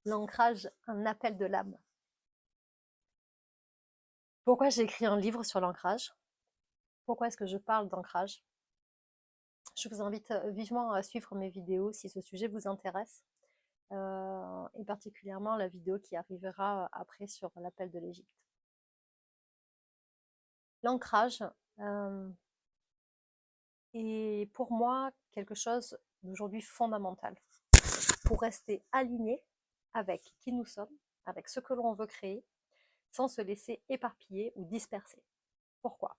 L'ancrage, un appel de l'âme. Pourquoi j'ai écrit un livre sur l'ancrage? Pourquoi est-ce que je parle d'ancrage? Je vous invite vivement à suivre mes vidéos si ce sujet vous intéresse, et particulièrement la vidéo qui arrivera après sur l'appel de l'Égypte. L'ancrage est pour moi quelque chose d'aujourd'hui fondamental pour rester aligné avec qui nous sommes, avec ce que l'on veut créer, sans se laisser éparpiller ou disperser. Pourquoi?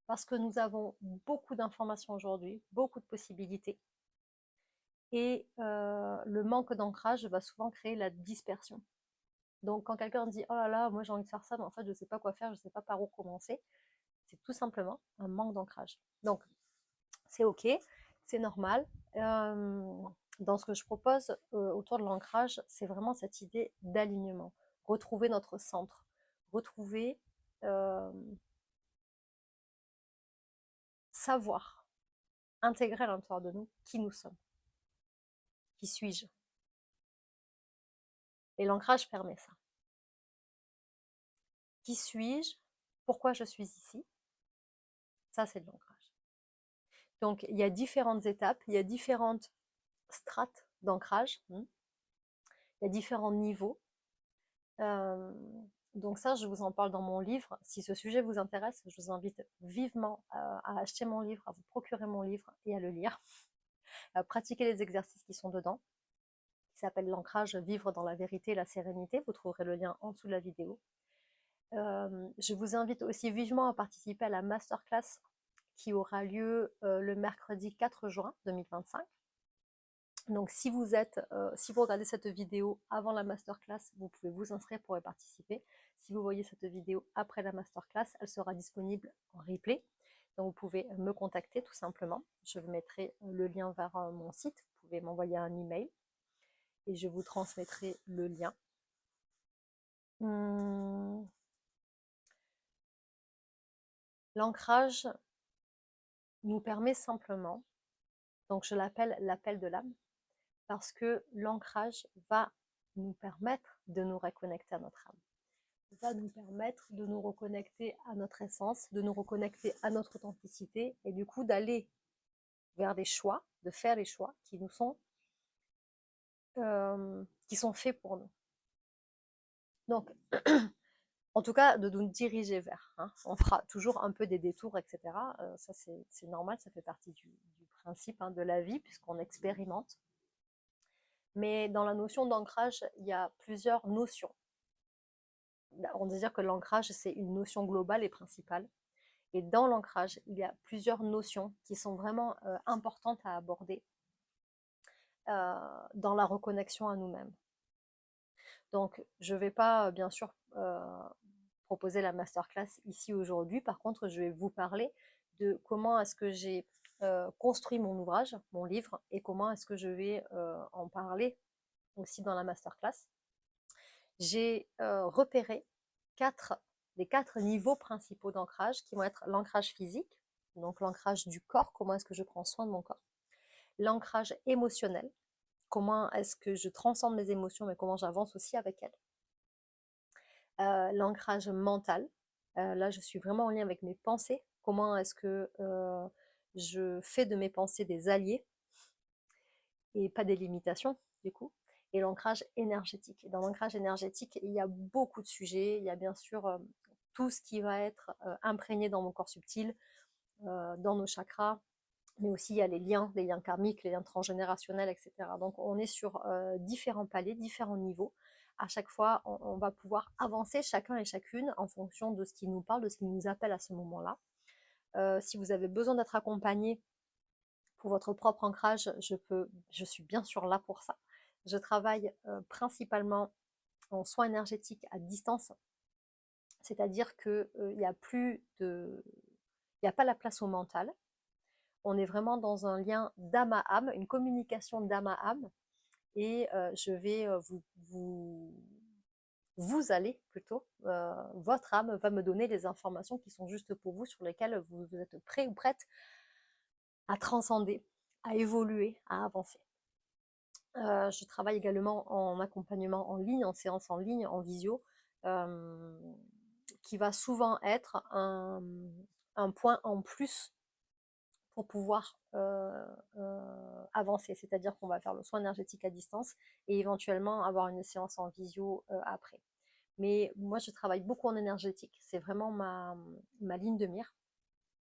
Parce que nous avons beaucoup d'informations aujourd'hui, beaucoup de possibilités, et le manque d'ancrage va souvent créer la dispersion. Donc quand quelqu'un dit « Oh là là, moi j'ai envie de faire ça, mais en fait je ne sais pas quoi faire, je ne sais pas par où commencer », c'est tout simplement un manque d'ancrage. Donc c'est ok, c'est normal. Dans ce que je propose autour de l'ancrage, c'est vraiment cette idée d'alignement. Retrouver notre centre, retrouver, savoir, intégrer à l'intérieur de nous qui nous sommes. Qui suis-je? Et l'ancrage permet ça. Qui suis-je? Pourquoi je suis ici? Ça, c'est de l'ancrage. Donc, il y a différentes étapes, il y a différentes strates d'ancrage, il y a différents niveaux. Donc ça, je vous en parle dans mon livre. Si ce sujet vous intéresse, je vous invite vivement à acheter mon livre, à vous procurer mon livre et à le lire, à pratiquer les exercices qui sont dedans, qui s'appelle l'ancrage, vivre dans la vérité et la sérénité. Vous trouverez le lien en dessous de la vidéo. Je vous invite aussi vivement à participer à la masterclass qui aura lieu le mercredi 4 juin 2025. Donc si vous regardez cette vidéo avant la masterclass, vous pouvez vous inscrire pour y participer. Si vous voyez cette vidéo après la masterclass, elle sera disponible en replay. Donc vous pouvez me contacter tout simplement. Je vous mettrai le lien vers mon site. Vous pouvez m'envoyer un email et je vous transmettrai le lien. L'ancrage nous permet simplement, donc je l'appelle l'appel de l'âme, parce que l'ancrage va nous permettre de nous reconnecter à notre âme, va nous permettre de nous reconnecter à notre essence, de nous reconnecter à notre authenticité, et du coup d'aller vers des choix, de faire les choix qui nous sont, qui sont faits pour nous. Donc, en tout cas, de nous diriger vers. On fera toujours un peu des détours, etc. Ça, c'est normal, ça fait partie du principe de la vie, puisqu'on expérimente. Mais dans la notion d'ancrage, il y a plusieurs notions. On va dire que l'ancrage, c'est une notion globale et principale. Et dans l'ancrage, il y a plusieurs notions qui sont vraiment importantes à aborder dans la reconnexion à nous-mêmes. Donc, je ne vais pas, bien sûr, proposer la masterclass ici aujourd'hui. Par contre, je vais vous parler de comment est-ce que j'ai construit mon ouvrage, mon livre, et comment est-ce que je vais en parler aussi dans la masterclass. J'ai repéré les quatre niveaux principaux d'ancrage qui vont être l'ancrage physique, donc l'ancrage du corps, comment est-ce que je prends soin de mon corps, l'ancrage émotionnel, comment est-ce que je transcende mes émotions, mais comment j'avance aussi avec elles, l'ancrage mental, là je suis vraiment en lien avec mes pensées, comment est-ce que je fais de mes pensées des alliés et pas des limitations du coup, et l'ancrage énergétique. Et dans l'ancrage énergétique, il y a beaucoup de sujets. Il y a bien sûr tout ce qui va être imprégné dans mon corps subtil, dans nos chakras, mais aussi il y a les liens karmiques, les liens transgénérationnels, etc. Donc on est sur différents paliers, différents niveaux. À chaque fois, on va pouvoir avancer chacun et chacune en fonction de ce qui nous parle, de ce qui nous appelle à ce moment-là. Si vous avez besoin d'être accompagné pour votre propre ancrage, je suis bien sûr là pour ça. Je travaille principalement en soins énergétiques à distance, c'est-à-dire qu'il n'y a pas la place au mental. On est vraiment dans un lien d'âme à âme, une communication d'âme à âme, et je vais vous allez plutôt, votre âme va me donner les informations qui sont justes pour vous, sur lesquelles vous êtes prêt ou prête à transcender, à évoluer, à avancer. Je travaille également en accompagnement en ligne, en séance en ligne, en visio, qui va souvent être un point en plus pour pouvoir avancer. C'est-à-dire qu'on va faire le soin énergétique à distance et éventuellement avoir une séance en visio après. Mais moi, je travaille beaucoup en énergétique. C'est vraiment ma ligne de mire.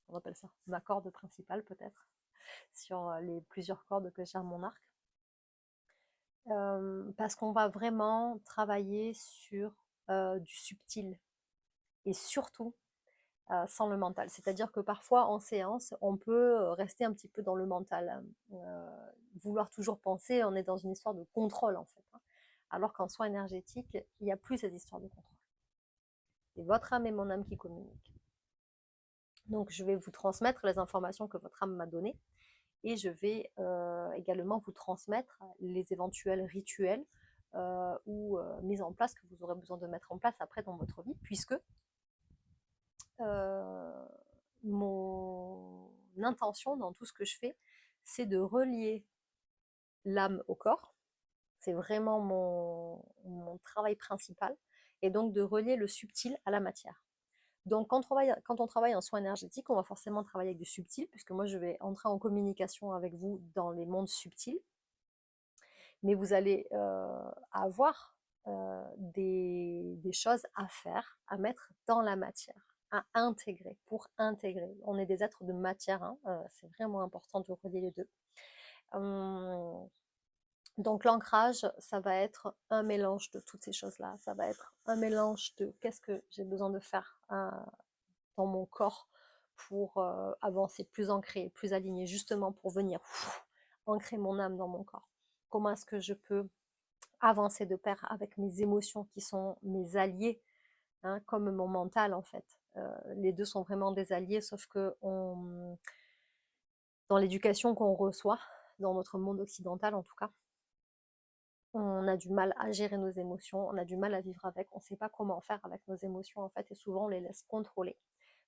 On appelle ça ma corde principale peut-être, sur les plusieurs cordes que j'ai à mon arc. Parce qu'on va vraiment travailler sur du subtil et surtout sans le mental. C'est-à-dire que parfois en séance, on peut rester un petit peu dans le mental, vouloir toujours penser, on est dans une histoire de contrôle en fait. Hein. Alors qu'en soin énergétique, il n'y a plus cette histoire de contrôle. C'est votre âme et mon âme qui communiquent. Donc je vais vous transmettre les informations que votre âme m'a données et je vais également vous transmettre les éventuels rituels ou mises en place que vous aurez besoin de mettre en place après dans votre vie, puisque mon intention dans tout ce que je fais, c'est de relier l'âme au corps. C'est vraiment mon travail principal. Et donc de relier le subtil à la matière. Donc quand on travaille en soins énergétiques, on va forcément travailler avec du subtil, puisque moi je vais entrer en communication avec vous dans les mondes subtils. Mais vous allez avoir des choses à faire, à mettre dans la matière, à intégrer, pour intégrer. On est des êtres de matière, hein, c'est vraiment important de relier les deux. Donc l'ancrage, ça va être un mélange de toutes ces choses-là. Ça va être un mélange de qu'est-ce que j'ai besoin de faire dans mon corps pour avancer plus ancré, plus aligné, justement pour venir ancrer mon âme dans mon corps. Comment est-ce que je peux avancer de pair avec mes émotions qui sont mes alliés, hein, comme mon mental en fait. Les deux sont vraiment des alliés, sauf que dans l'éducation qu'on reçoit, dans notre monde occidental en tout cas, on a du mal à gérer nos émotions, on a du mal à vivre avec, on ne sait pas comment faire avec nos émotions en fait, et souvent on les laisse contrôler.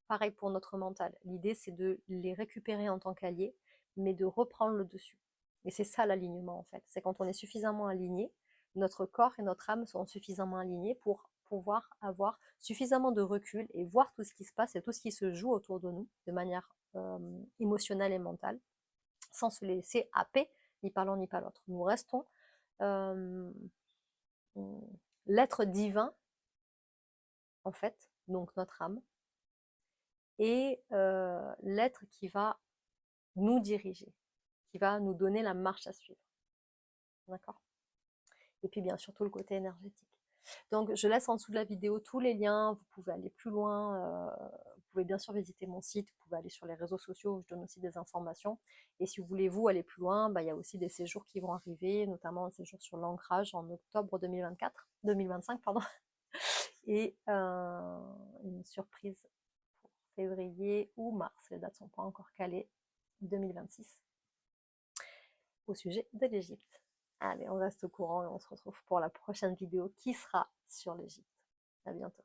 Pareil pour notre mental. L'idée c'est de les récupérer en tant qu'alliés, mais de reprendre le dessus. Et c'est ça l'alignement en fait. C'est quand on est suffisamment aligné, notre corps et notre âme sont suffisamment alignés pour pouvoir avoir suffisamment de recul et voir tout ce qui se passe et tout ce qui se joue autour de nous de manière émotionnelle et mentale, sans se laisser happer ni par l'un ni par l'autre. Nous restons l'être divin, en fait, donc notre âme, et l'être qui va nous diriger, qui va nous donner la marche à suivre. D'accord? Et puis bien sûr tout le côté énergétique. Donc je laisse en dessous de la vidéo tous les liens, vous pouvez aller plus loin, vous pouvez bien sûr visiter mon site, vous pouvez aller sur les réseaux sociaux où je donne aussi des informations. Et si vous voulez vous aller plus loin, bah, il y a aussi des séjours qui vont arriver, notamment un séjour sur l'ancrage en octobre 2025, pardon, et une surprise pour février ou mars, les dates ne sont pas encore calées, 2026, au sujet de l'Égypte. Allez, on reste au courant et on se retrouve pour la prochaine vidéo qui sera sur l'Égypte. À bientôt.